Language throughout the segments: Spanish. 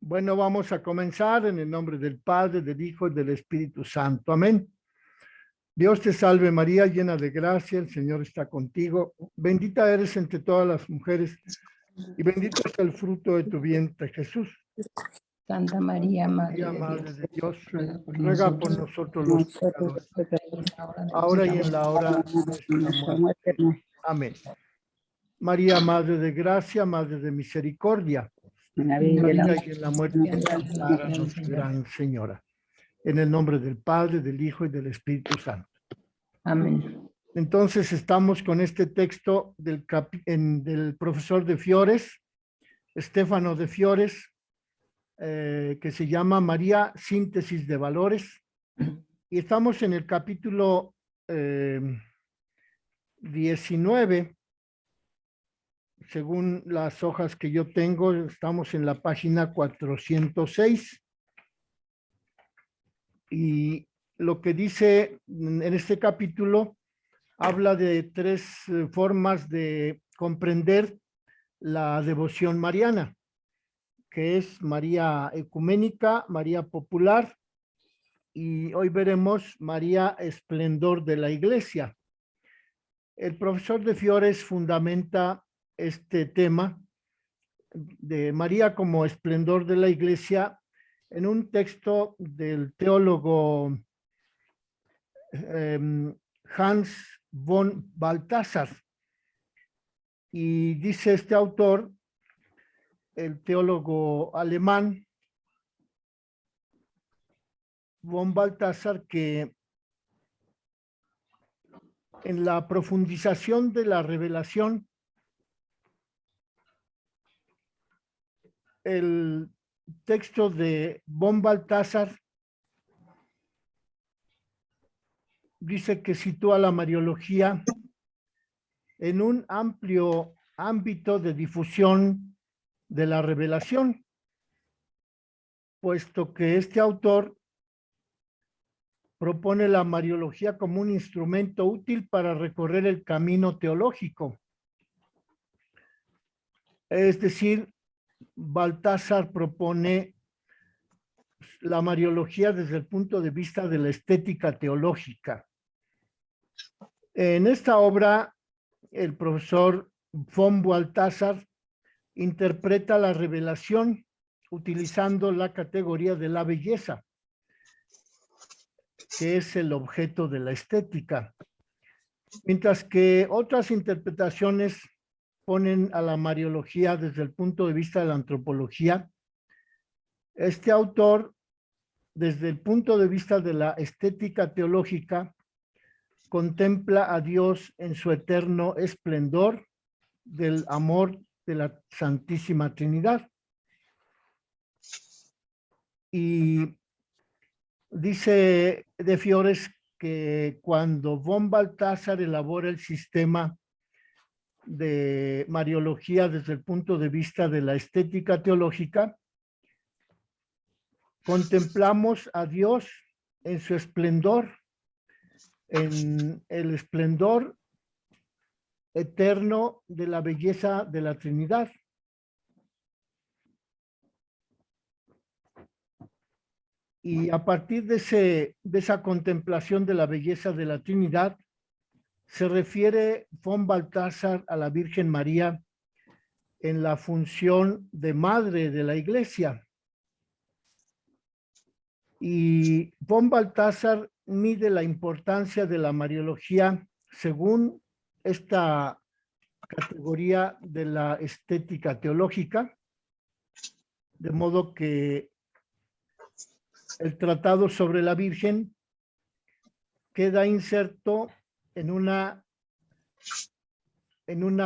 Bueno, vamos a comenzar en el nombre del Padre, del Hijo y del Espíritu Santo. Amén. Dios te salve María, llena de gracia, el Señor está contigo. Bendita eres entre todas las mujeres y bendito es el fruto de tu vientre, Jesús. Santa María, María, Madre de Dios, ruega por nosotros los pecadores, ahora y en la hora de nuestra muerte. Amén. María, Madre de gracia, Madre de misericordia, en la vida y en la muerte, ampáranos, Gran Señora. En el nombre del Padre, del Hijo y del Espíritu Santo. Amén. Entonces estamos con este texto del profesor de Fiores, Stefano de Fiores, que se llama María, síntesis de valores. Y estamos en el capítulo 19. Según las hojas que yo tengo, estamos en la página 406. Y lo que dice en este capítulo habla de tres formas de comprender la devoción mariana, que es María ecuménica, María popular, y hoy veremos María esplendor de la Iglesia. El profesor de Fiores fundamenta este tema de María como esplendor de la Iglesia en un texto del teólogo Hans von Balthasar. Y dice este autor, el teólogo alemán von Balthasar, que en la profundización de la revelación, el texto de von Balthasar dice que sitúa la Mariología en un amplio ámbito de difusión de la revelación, puesto que este autor propone la Mariología como un instrumento útil para recorrer el camino teológico. Es decir, Balthasar propone la Mariología desde el punto de vista de la estética teológica. En esta obra, el profesor von Balthasar interpreta la revelación utilizando la categoría de la belleza, que es el objeto de la estética, mientras que otras interpretaciones ponen a la Mariología desde el punto de vista de la antropología. Este autor, desde el punto de vista de la estética teológica, contempla a Dios en su eterno esplendor del amor de la Santísima Trinidad. Y dice de Fiores que cuando von Balthasar elabora el sistema de Mariología desde el punto de vista de la estética teológica, contemplamos a Dios en su esplendor, en el esplendor eterno de la belleza de la Trinidad. Y a partir de esa contemplación de la belleza de la Trinidad, se refiere von Balthasar a la Virgen María en la función de madre de la Iglesia. Y von Balthasar mide la importancia de la Mariología según esta categoría de la estética teológica, de modo que el tratado sobre la Virgen queda inserto en una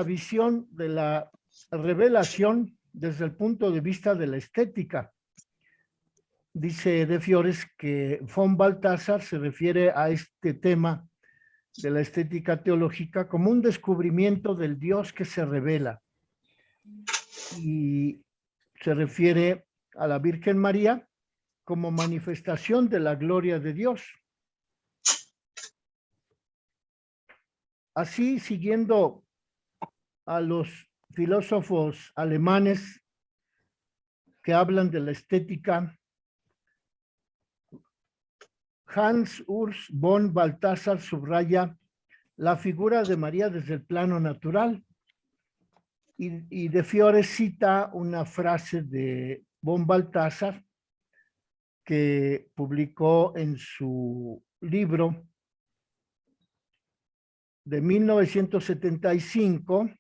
visión de la revelación desde el punto de vista de la estética. Dice de Fiores que von Balthasar se refiere a este tema de la estética teológica como un descubrimiento del Dios que se revela, y se refiere a la Virgen María como manifestación de la gloria de Dios. Así, siguiendo a los filósofos alemanes que hablan de la estética. Hans Urs von Balthasar subraya la figura de María desde el plano natural. Y de Fiore cita una frase de von Balthasar que publicó en su libro de 1975,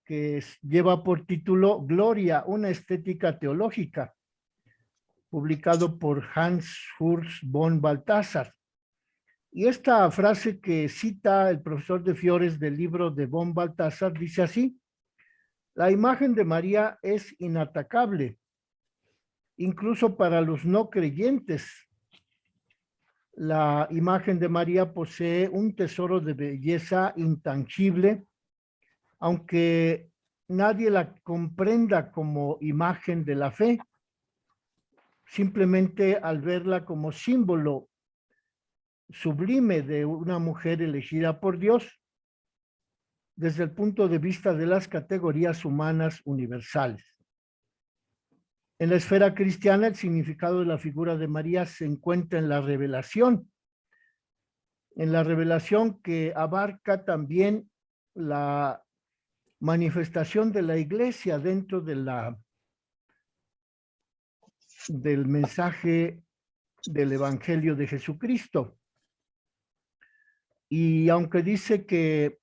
que lleva por título Gloria, una estética teológica, publicado por Hans Urs von Balthasar. Y esta frase que cita el profesor de Fiores del libro de von Balthasar dice así: la imagen de María es inatacable, incluso para los no creyentes. La imagen de María posee un tesoro de belleza intangible, aunque nadie la comprenda como imagen de la fe, simplemente al verla como símbolo sublime de una mujer elegida por Dios desde el punto de vista de las categorías humanas universales. En la esfera cristiana, el significado de la figura de María se encuentra en la revelación que abarca también la manifestación de la iglesia dentro de del mensaje del Evangelio de Jesucristo. Y aunque dice que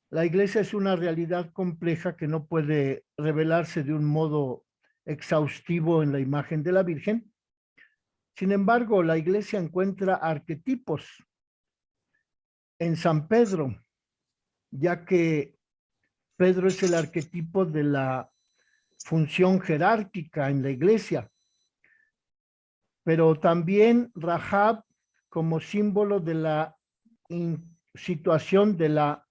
la iglesia es una realidad compleja que no puede revelarse de un modo exhaustivo en la imagen de la Virgen, sin embargo, la iglesia encuentra arquetipos en San Pedro, ya que Pedro es el arquetipo de la función jerárquica en la iglesia, pero también Rahab como símbolo de la situación de la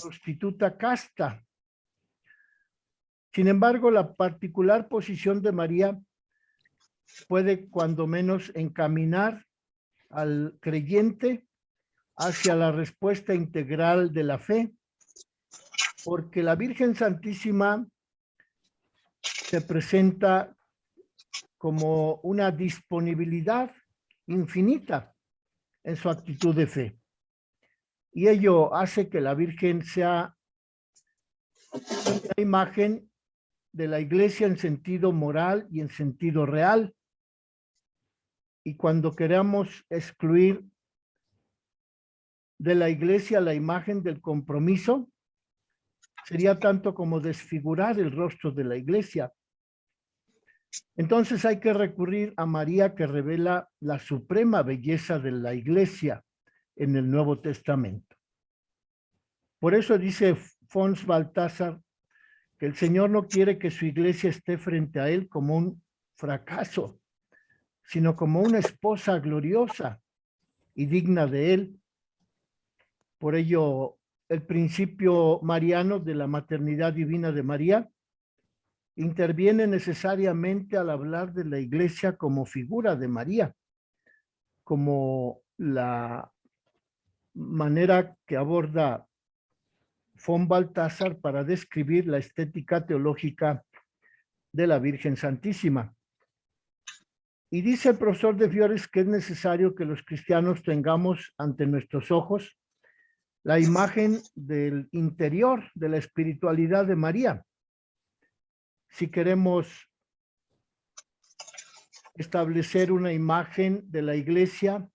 prostituta casta. Sin embargo, la particular posición de María puede cuando menos encaminar al creyente hacia la respuesta integral de la fe, porque la Virgen Santísima se presenta como una disponibilidad infinita en su actitud de fe. Y ello hace que la Virgen sea una imagen de la iglesia en sentido moral y en sentido real. Y cuando queramos excluir de la iglesia la imagen del compromiso, sería tanto como desfigurar el rostro de la iglesia. Entonces hay que recurrir a María, que revela la suprema belleza de la iglesia en el Nuevo Testamento. Por eso dice Fons Balthasar que el Señor no quiere que su iglesia esté frente a él como un fracaso, sino como una esposa gloriosa y digna de él. Por ello, el principio mariano de la maternidad divina de María interviene necesariamente al hablar de la iglesia como figura de María, como la manera que aborda von Balthasar para describir la estética teológica de la Virgen Santísima. Y dice el profesor de Fiores que es necesario que los cristianos tengamos ante nuestros ojos la imagen del interior, de la espiritualidad de María. Si queremos establecer una imagen de la iglesia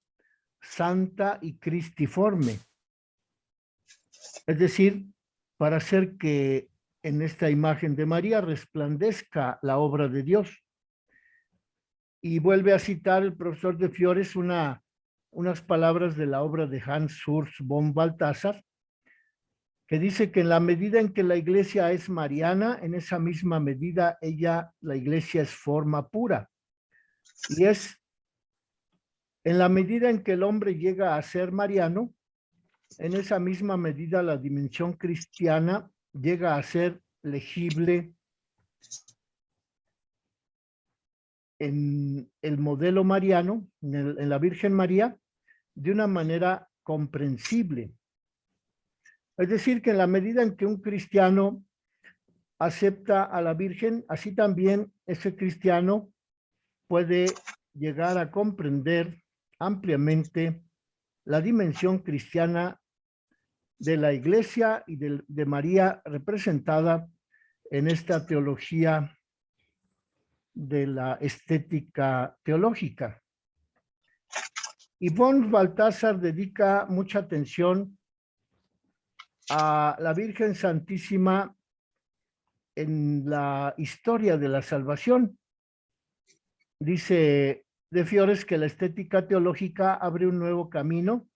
santa y cristiforme, es decir, para hacer que en esta imagen de María resplandezca la obra de Dios. Y vuelve a citar el profesor de Fiores unas palabras de la obra de Hans Urs von Balthasar, que dice que en la medida en que la iglesia es mariana, en esa misma medida la iglesia es forma pura. Y es en la medida en que el hombre llega a ser mariano, en esa misma medida la dimensión cristiana llega a ser legible en el modelo mariano, en la Virgen María, de una manera comprensible. Es decir, que en la medida en que un cristiano acepta a la Virgen, así también ese cristiano puede llegar a comprender ampliamente la dimensión cristiana de la Iglesia y de María representada en esta teología de la estética teológica. Y von Balthasar dedica mucha atención a la Virgen Santísima en la historia de la salvación. Dice de Fiores que la estética teológica abre un nuevo camino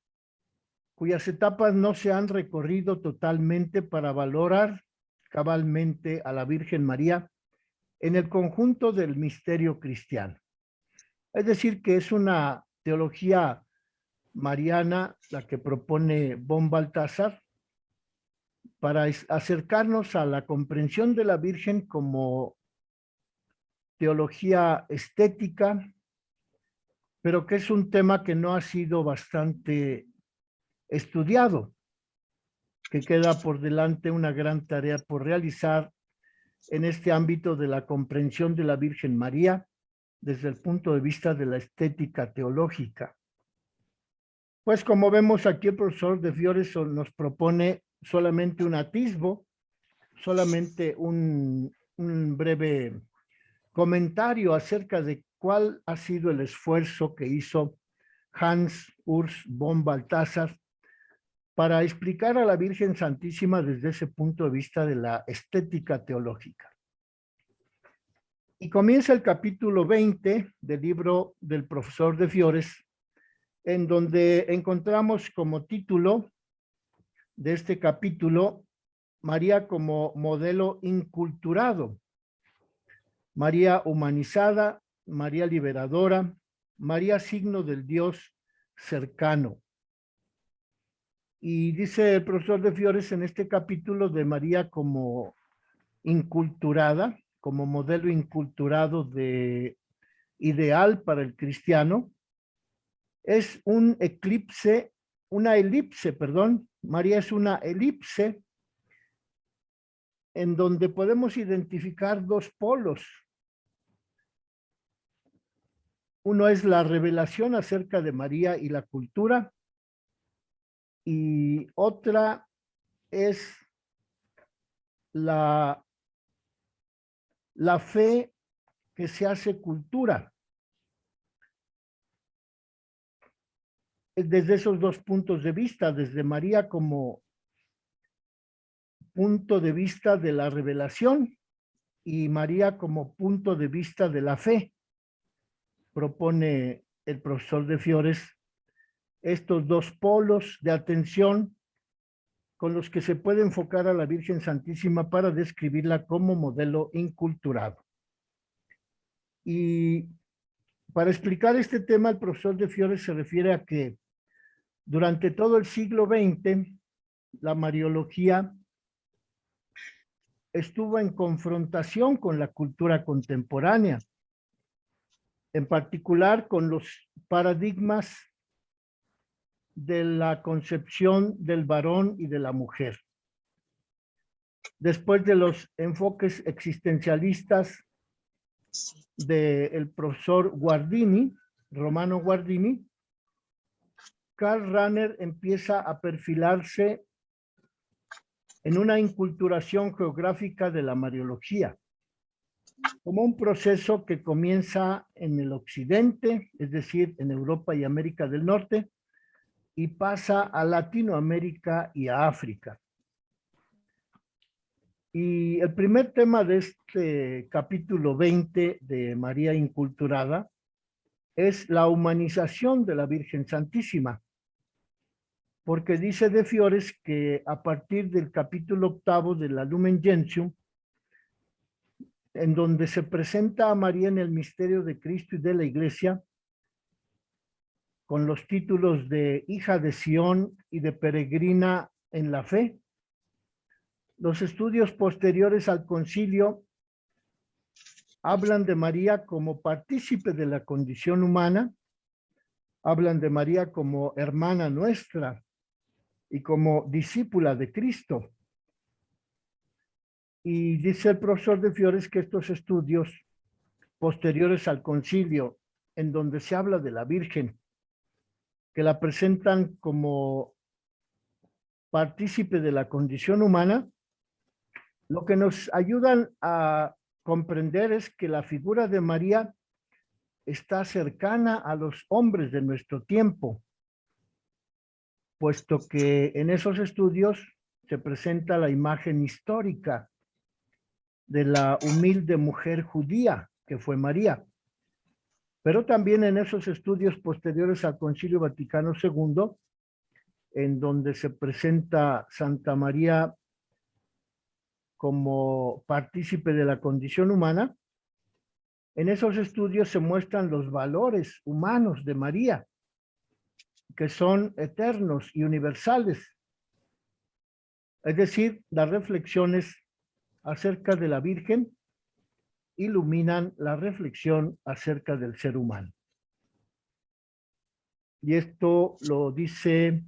cuyas etapas no se han recorrido totalmente para valorar cabalmente a la Virgen María en el conjunto del misterio cristiano. Es decir, que es una teología mariana la que propone von Balthasar para acercarnos a la comprensión de la Virgen como teología estética, pero que es un tema que no ha sido bastante estudiado, que queda por delante una gran tarea por realizar en este ámbito de la comprensión de la Virgen María desde el punto de vista de la estética teológica. Pues como vemos aquí, el profesor de Fiores nos propone solamente un atisbo, solamente un breve comentario acerca de cuál ha sido el esfuerzo que hizo Hans Urs von Balthasar para explicar a la Virgen Santísima desde ese punto de vista de la estética teológica. Y comienza el capítulo 20 del libro del profesor de Fiores, en donde encontramos como título de este capítulo María como modelo inculturado, María humanizada, María liberadora, María signo del Dios cercano. Y dice el profesor de Fiores en este capítulo de María como inculturada, como modelo inculturado de ideal para el cristiano, es un eclipse, una elipse, perdón, María es una elipse en donde podemos identificar dos polos. Uno es la revelación acerca de María y la cultura, y otra es la fe que se hace cultura. Desde esos dos puntos de vista, desde María como punto de vista de la revelación y María como punto de vista de la fe, propone el profesor de Fiores estos dos polos de atención con los que se puede enfocar a la Virgen Santísima para describirla como modelo inculturado. Y para explicar este tema, el profesor de Fiores se refiere a que durante todo el siglo XX, la mariología estuvo en confrontación con la cultura contemporánea, en particular con los paradigmas de la concepción del varón y de la mujer. Después de los enfoques existencialistas del profesor Guardini, Romano Guardini, Karl Rahner empieza a perfilarse en una inculturación geográfica de la mariología, como un proceso que comienza en el occidente, es decir, en Europa y América del Norte, y pasa a Latinoamérica y a África. Y el primer tema de este capítulo 20 de María Inculturada es la humanización de la Virgen Santísima, porque dice de Fiores que a partir del capítulo 8 de la Lumen Gentium, en donde se presenta a María en el misterio de Cristo y de la Iglesia, con los títulos de hija de Sión y de peregrina en la fe, los estudios posteriores al concilio hablan de María como partícipe de la condición humana, hablan de María como hermana nuestra y como discípula de Cristo. Y dice el profesor de Fiores que estos estudios posteriores al concilio, en donde se habla de la Virgen, que la presentan como partícipe de la condición humana, lo que nos ayudan a comprender es que la figura de María está cercana a los hombres de nuestro tiempo, puesto que en esos estudios se presenta la imagen histórica de la humilde mujer judía que fue María. Pero también en esos estudios posteriores al Concilio Vaticano II, en donde se presenta Santa María como partícipe de la condición humana, en esos estudios se muestran los valores humanos de María, que son eternos y universales. Es decir, las reflexiones acerca de la Virgen iluminan la reflexión acerca del ser humano. Y esto lo dice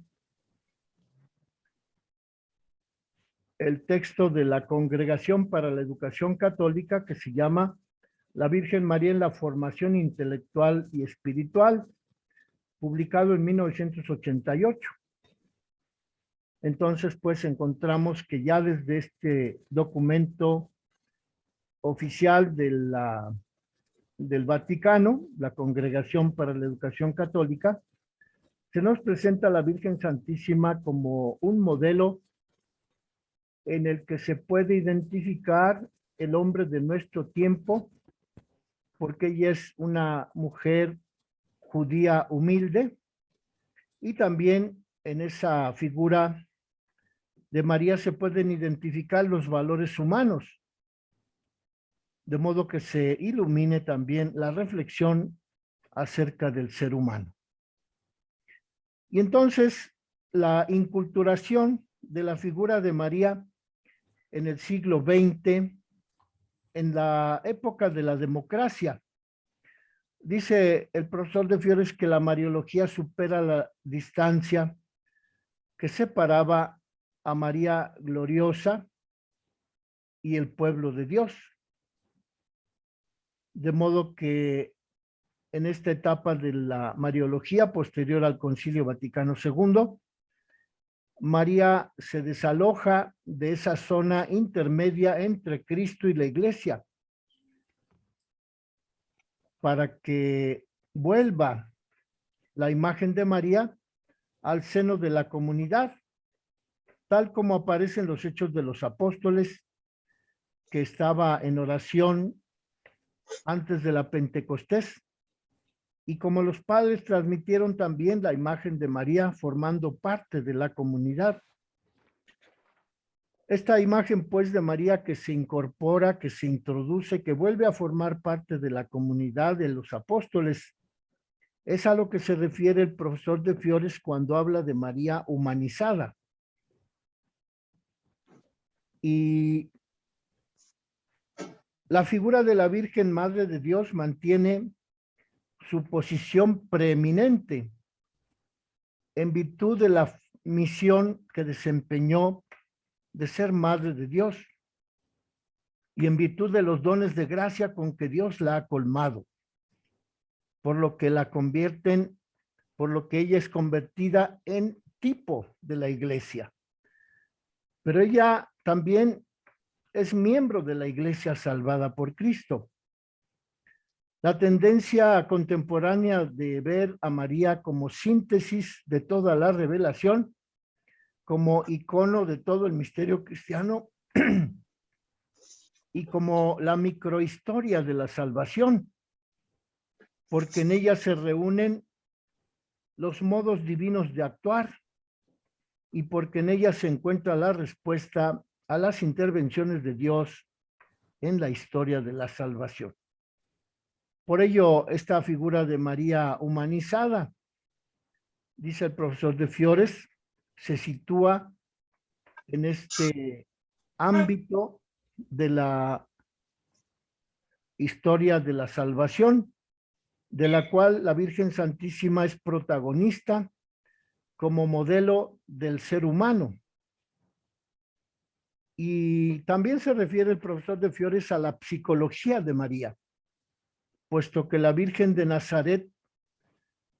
el texto de la Congregación para la Educación Católica, que se llama La Virgen María en la formación intelectual y espiritual, publicado en 1988. Entonces, pues encontramos que ya desde este documento oficial del Vaticano, la Congregación para la Educación Católica, se nos presenta a la Virgen Santísima como un modelo en el que se puede identificar el hombre de nuestro tiempo, porque ella es una mujer judía humilde, y también en esa figura de María se pueden identificar los valores humanos, de modo que se ilumine también la reflexión acerca del ser humano. Y entonces la inculturación de la figura de María en el siglo XX, en la época de la democracia, dice el profesor de Fiores que la mariología supera la distancia que separaba a María gloriosa y el pueblo de Dios. De modo que en esta etapa de la mariología posterior al Concilio Vaticano II, María se desaloja de esa zona intermedia entre Cristo y la Iglesia para que vuelva la imagen de María al seno de la comunidad, tal como aparece en los Hechos de los Apóstoles, que estaba en oración antes de la Pentecostés, y como los padres transmitieron también la imagen de María formando parte de la comunidad. Esta imagen, pues, de María que se incorpora, que se introduce, que vuelve a formar parte de la comunidad de los apóstoles, es a lo que se refiere el profesor de Fiores cuando habla de María humanizada. Y la figura de la Virgen Madre de Dios mantiene su posición preeminente en virtud de la misión que desempeñó de ser Madre de Dios y en virtud de los dones de gracia con que Dios la ha colmado, por lo que la convierten, por lo que ella es convertida en tipo de la Iglesia. Pero ella también es miembro de la Iglesia salvada por Cristo. La tendencia contemporánea de ver a María como síntesis de toda la revelación, como icono de todo el misterio cristiano y como la microhistoria de la salvación, porque en ella se reúnen los modos divinos de actuar y porque en ella se encuentra la respuesta a las intervenciones de Dios en la historia de la salvación. Por ello, esta figura de María humanizada, dice el profesor de Fiores, se sitúa en este ámbito de la historia de la salvación, de la cual la Virgen Santísima es protagonista como modelo del ser humano. Y también se refiere el profesor de Fiores a la psicología de María, puesto que la Virgen de Nazaret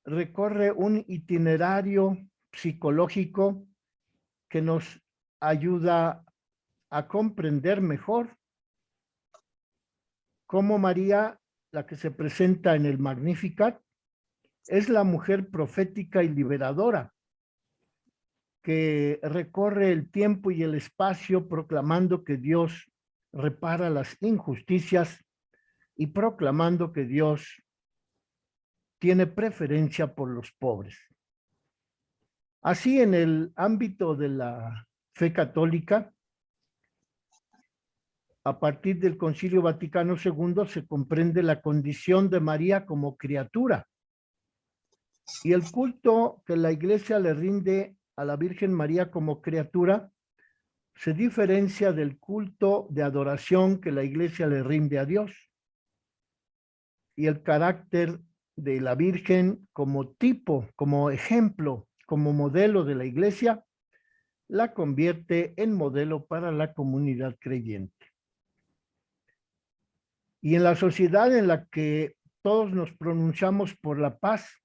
recorre un itinerario psicológico que nos ayuda a comprender mejor cómo María, la que se presenta en el Magnificat, es la mujer profética y liberadora que recorre el tiempo y el espacio proclamando que Dios repara las injusticias y proclamando que Dios tiene preferencia por los pobres. Así, en el ámbito de la fe católica, a partir del Concilio Vaticano II se comprende la condición de María como criatura y el culto que la Iglesia le rinde a la Virgen María como criatura se diferencia del culto de adoración que la Iglesia le rinde a Dios. Y el carácter de la Virgen como tipo, como ejemplo, como modelo de la Iglesia, la convierte en modelo para la comunidad creyente. Y en la sociedad en la que todos nos pronunciamos por la paz,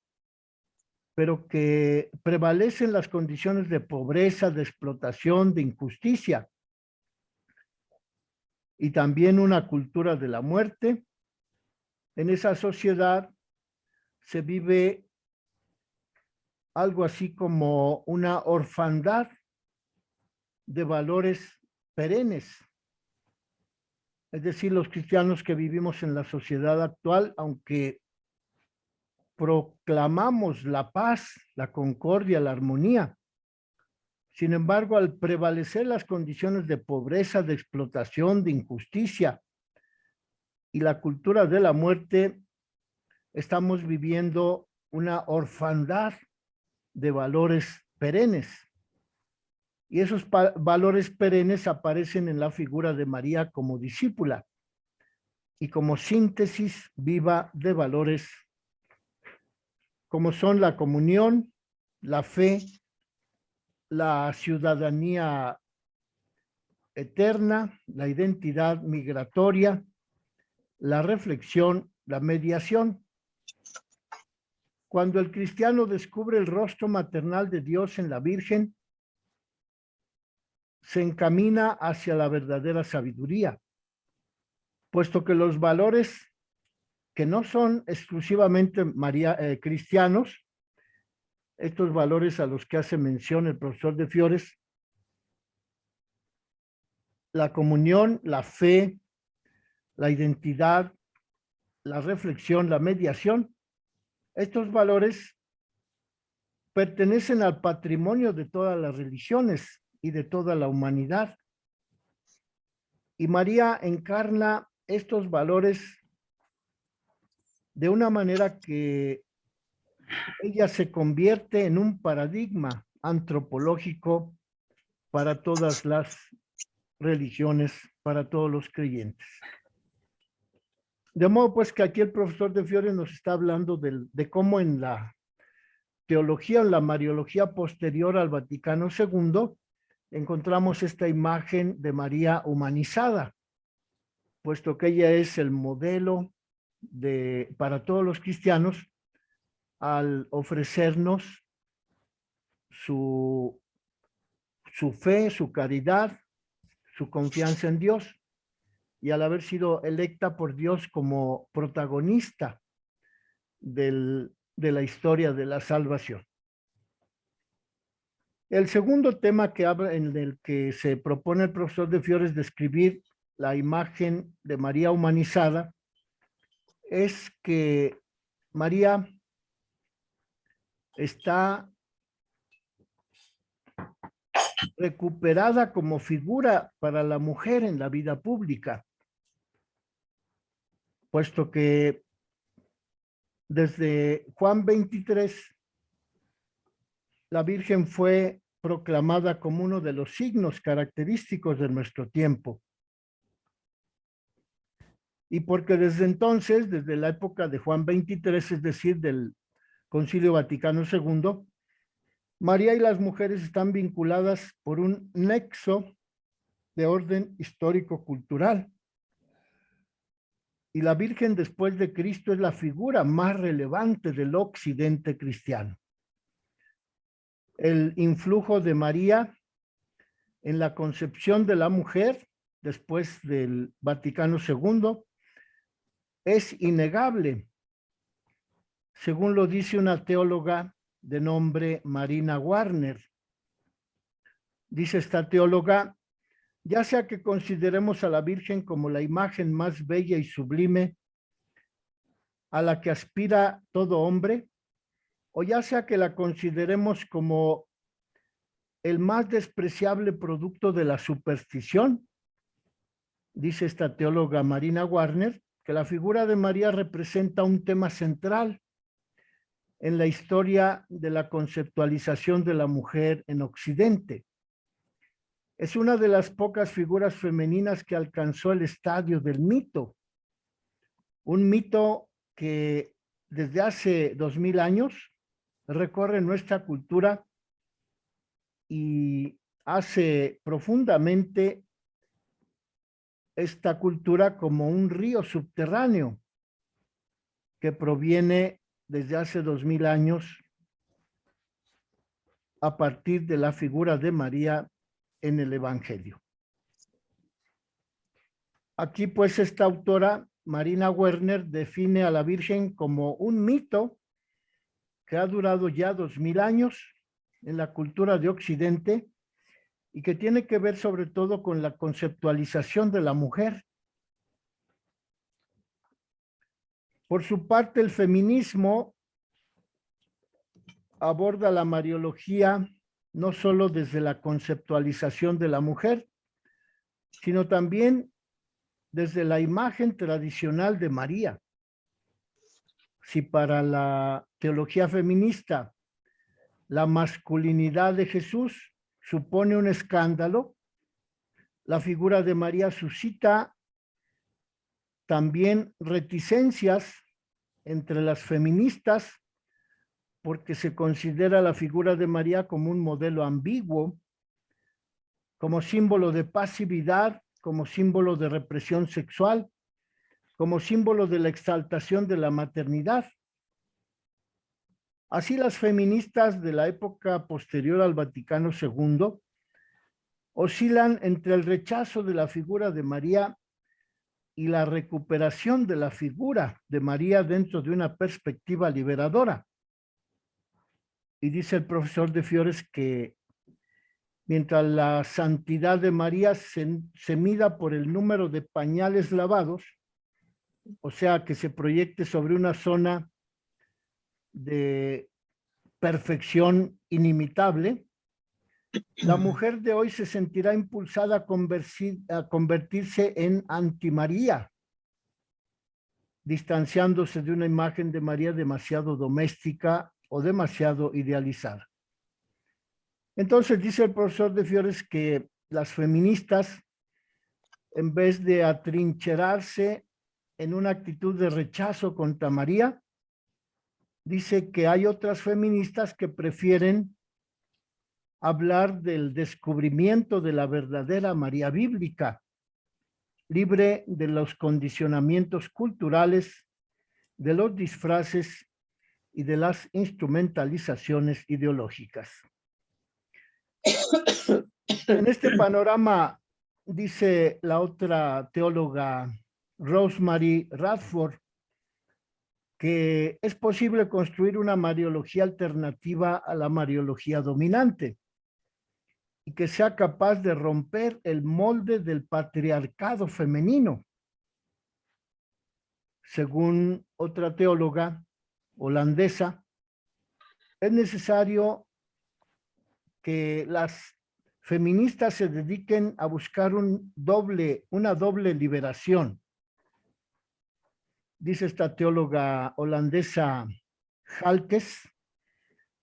pero que prevalecen las condiciones de pobreza, de explotación, de injusticia, y también una cultura de la muerte, en esa sociedad se vive algo así como una orfandad de valores perennes. Es decir, los cristianos que vivimos en la sociedad actual, aunque proclamamos la paz, la concordia, la armonía, sin embargo, al prevalecer las condiciones de pobreza, de explotación, de injusticia y la cultura de la muerte, estamos viviendo una orfandad de valores perennes. Y esos valores perennes aparecen en la figura de María como discípula y como síntesis viva de valores como son la comunión, la fe, la ciudadanía eterna, la identidad migratoria, la reflexión, la mediación. Cuando el cristiano descubre el rostro maternal de Dios en la Virgen, se encamina hacia la verdadera sabiduría, puesto que los valores que no son exclusivamente cristianos, estos valores a los que hace mención el profesor de Fiores, la comunión, la fe, la identidad, la reflexión, la mediación, estos valores pertenecen al patrimonio de todas las religiones y de toda la humanidad. Y María encarna estos valores de una manera que ella se convierte en un paradigma antropológico para todas las religiones, para todos los creyentes. De modo pues que aquí el profesor de Fiores nos está hablando de cómo en la teología, en la mariología posterior al Vaticano II, encontramos esta imagen de María humanizada, puesto que ella es el modelo para todos los cristianos al ofrecernos su fe, su caridad, su confianza en Dios, y al haber sido electa por Dios como protagonista de la historia de la salvación. El segundo tema en el que se propone el profesor de Fiores describir la imagen de María humanizada es que María está recuperada como figura para la mujer en la vida pública, puesto que desde Juan 23, la Virgen fue proclamada como uno de los signos característicos de nuestro tiempo. Y porque desde entonces, desde la época de Juan 23, es decir, del Concilio Vaticano II, María y las mujeres están vinculadas por un nexo de orden histórico-cultural. Y la Virgen después de Cristo es la figura más relevante del occidente cristiano. El influjo de María en la concepción de la mujer después del Vaticano II es innegable, según lo dice una teóloga de nombre Marina Warner. Dice esta teóloga: ya sea que consideremos a la Virgen como la imagen más bella y sublime a la que aspira todo hombre, o ya sea que la consideremos como el más despreciable producto de la superstición, dice esta teóloga Marina Warner, que la figura de María representa un tema central en la historia de la conceptualización de la mujer en Occidente. Es una de las pocas figuras femeninas que alcanzó el estadio del mito, un mito que desde hace 2000 años recorre nuestra cultura y hace profundamente esta cultura como un río subterráneo que proviene desde hace 2000 años a partir de la figura de María en el Evangelio. Aquí pues esta autora, Marina Werner, define a la Virgen como un mito que ha durado ya 2000 años en la cultura de Occidente y que tiene que ver sobre todo con la conceptualización de la mujer. Por su parte, el feminismo aborda la mariología no solo desde la conceptualización de la mujer, sino también desde la imagen tradicional de María. Si para la teología feminista la masculinidad de Jesús supone un escándalo, la figura de María suscita también reticencias entre las feministas porque se considera la figura de María como un modelo ambiguo, como símbolo de pasividad, como símbolo de represión sexual, como símbolo de la exaltación de la maternidad. Así las feministas de la época posterior al Vaticano II oscilan entre el rechazo de la figura de María y la recuperación de la figura de María dentro de una perspectiva liberadora. Y dice el profesor de Fiores que mientras la santidad de María se mida por el número de pañales lavados, o sea, que se proyecte sobre una zona de perfección inimitable, la mujer de hoy se sentirá impulsada a convertirse en anti-María, distanciándose de una imagen de María demasiado doméstica o demasiado idealizada. Entonces dice el profesor de Fiores que las feministas, en vez de atrincherarse en una actitud de rechazo contra María, dice que hay otras feministas que prefieren hablar del descubrimiento de la verdadera María bíblica, libre de los condicionamientos culturales, de los disfraces y de las instrumentalizaciones ideológicas. En este panorama, dice la otra teóloga Rosemary Radford, que es posible construir una mariología alternativa a la mariología dominante y que sea capaz de romper el molde del patriarcado femenino. Según otra teóloga holandesa, es necesario que las feministas se dediquen a buscar una doble liberación. Dice esta teóloga holandesa Halkes,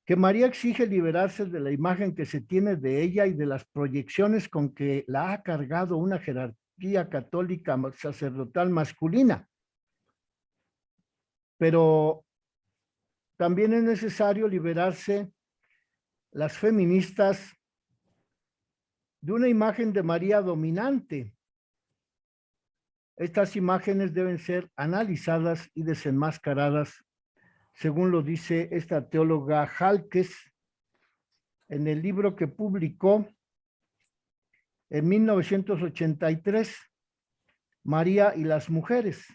que María exige liberarse de la imagen que se tiene de ella y de las proyecciones con que la ha cargado una jerarquía católica sacerdotal masculina. Pero también es necesario liberarse las feministas de una imagen de María dominante. Estas imágenes deben ser analizadas y desenmascaradas, según lo dice esta teóloga Jalques en el libro que publicó en 1983, María y las mujeres.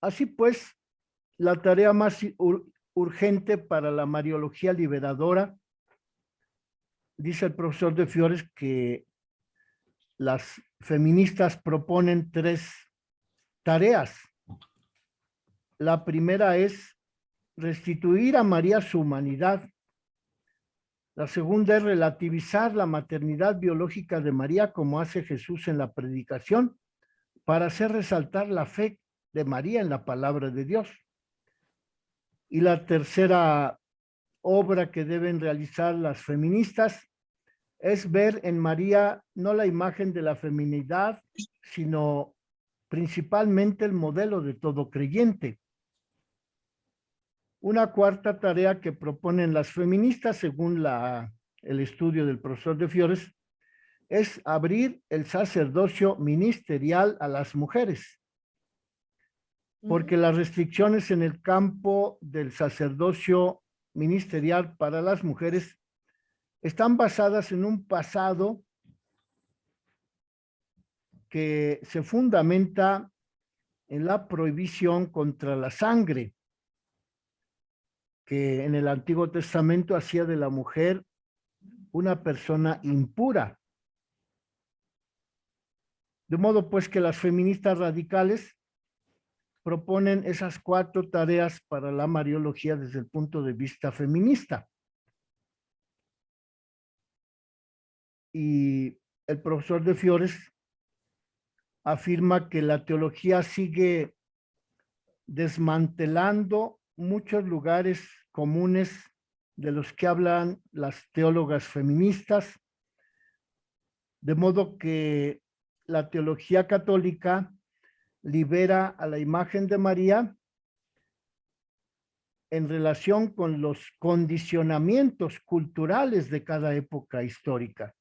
Así pues, la tarea más urgente para la mariología liberadora, dice el profesor de Fiores, que las feministas proponen 3 tareas. La primera es restituir a María su humanidad. La segunda es relativizar la maternidad biológica de María, como hace Jesús en la predicación, para hacer resaltar la fe de María en la palabra de Dios. Y la tercera obra que deben realizar las feministas es ver en María no la imagen de la feminidad, sino principalmente el modelo de todo creyente. Una cuarta tarea que proponen las feministas, según el estudio del profesor de Fiores, es abrir el sacerdocio ministerial a las mujeres, porque las restricciones en el campo del sacerdocio ministerial para las mujeres están basadas en un pasado que se fundamenta en la prohibición contra la sangre, que en el Antiguo Testamento hacía de la mujer una persona impura. De modo pues que las feministas radicales proponen esas 4 tareas para la mariología desde el punto de vista feminista. Y el profesor de Fiores afirma que la teología sigue desmantelando muchos lugares comunes de los que hablan las teólogas feministas, de modo que la teología católica libera a la imagen de María en relación con los condicionamientos culturales de cada época histórica.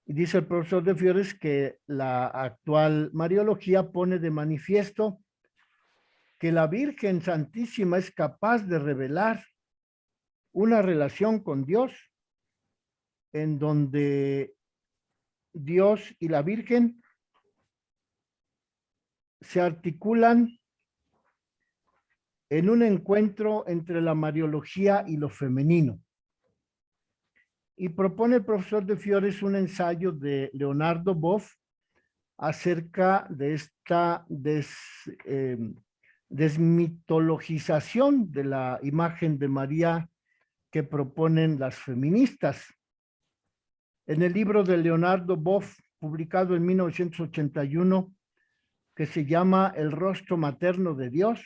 Y dice el profesor de Fiores que la actual mariología pone de manifiesto que la Virgen Santísima es capaz de revelar una relación con Dios en donde Dios y la Virgen se articulan en un encuentro entre la mariología y lo femenino. Y propone el profesor de Fiores un ensayo de Leonardo Boff acerca de esta desmitologización de la imagen de María que proponen las feministas. En el libro de Leonardo Boff, publicado en 1981, que se llama El rostro materno de Dios,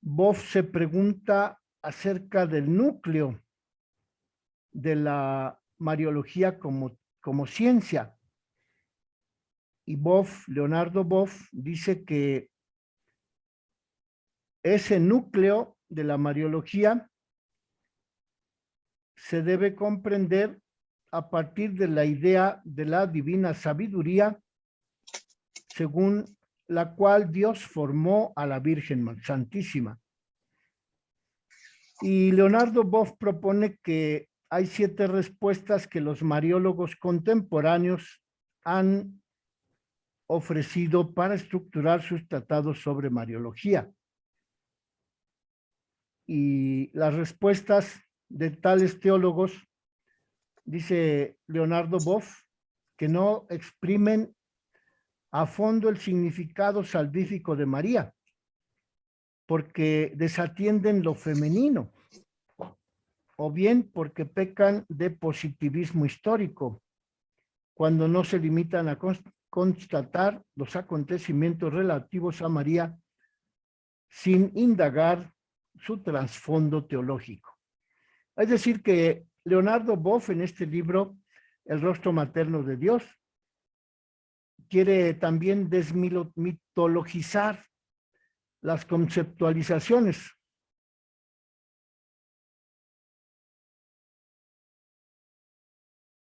Boff se pregunta acerca del núcleo de la mariología como ciencia. Y Leonardo Boff, dice que ese núcleo de la mariología se debe comprender a partir de la idea de la divina sabiduría, según la cual Dios formó a la Virgen Santísima. Y Leonardo Boff propone que hay 7 respuestas que los mariólogos contemporáneos han ofrecido para estructurar sus tratados sobre mariología. Y las respuestas de tales teólogos, dice Leonardo Boff, que no exprimen a fondo el significado salvífico de María, porque desatienden lo femenino, o bien porque pecan de positivismo histórico, cuando no se limitan a constatar los acontecimientos relativos a María sin indagar su trasfondo teológico. Es decir, que Leonardo Boff, en este libro, El rostro materno de Dios, quiere también desmitologizar las conceptualizaciones